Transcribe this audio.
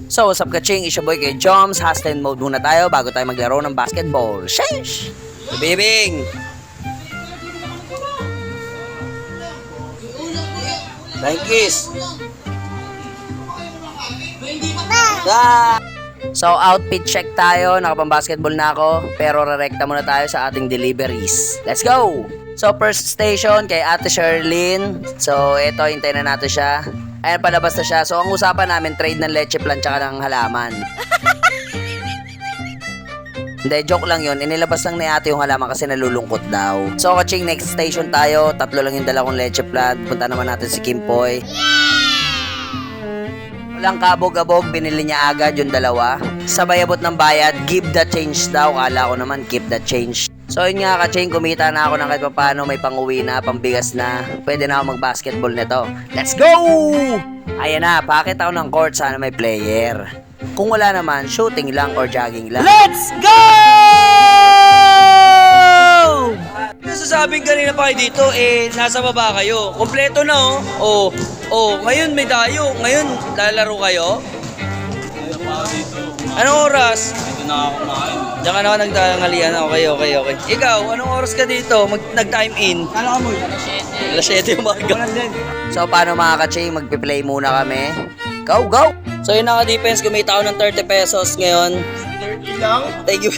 So, what's up kaching? It's your boy kay Joms. Hostile mode muna tayo bago tayo maglaro ng basketball. Sheesh! Bibing! Thankies! Ah! So, outfit check tayo. Nakapang-basketball na ako. Pero rarekta muna tayo sa ating deliveries. Let's go! So, first station kay Ate Sherlyn. So, eto, hintayin na natin siya. Ayan, palabas na siya. So, ang usapan namin, trade ng leche plan tsaka ng halaman. Hindi, joke lang yun. Inilabas lang ni ate yung halaman kasi nalulungkot daw. So, kaching, next station tayo. 3 lang yung dala kong leche plan. Punta naman natin si Kimpoy. Walang kabog-abog, binili niya agad yung dalawa. Sabay abot ng bayad, give the change daw. Kala ko naman, keep the change. So yun nga kaching, kumita na ako ng kahit paano, may pang-uwi na, pambigas na. Pwede na ako mag-basketball nito. Let's go! Ayan na, pakit ako ng court, sana may player. Kung wala naman, shooting lang or jogging lang. Let's go! Nasasabing kanina pa kayo dito, nasa baba kayo. Kompleto na ngayon may dayo. Ngayon, lalaro kayo? Anong oras? Dito na ako kumain. Diyan ka na nagtangalian. Okay. Ikaw, anong oras ka dito? Nag-time in? Ano ka mo? Alas 7 umaga. So paano mga kaching, magpi-play muna kami. Go, go! So yun naka-defense, kumita ako ng 30 pesos ngayon. 30 lang? Thank you.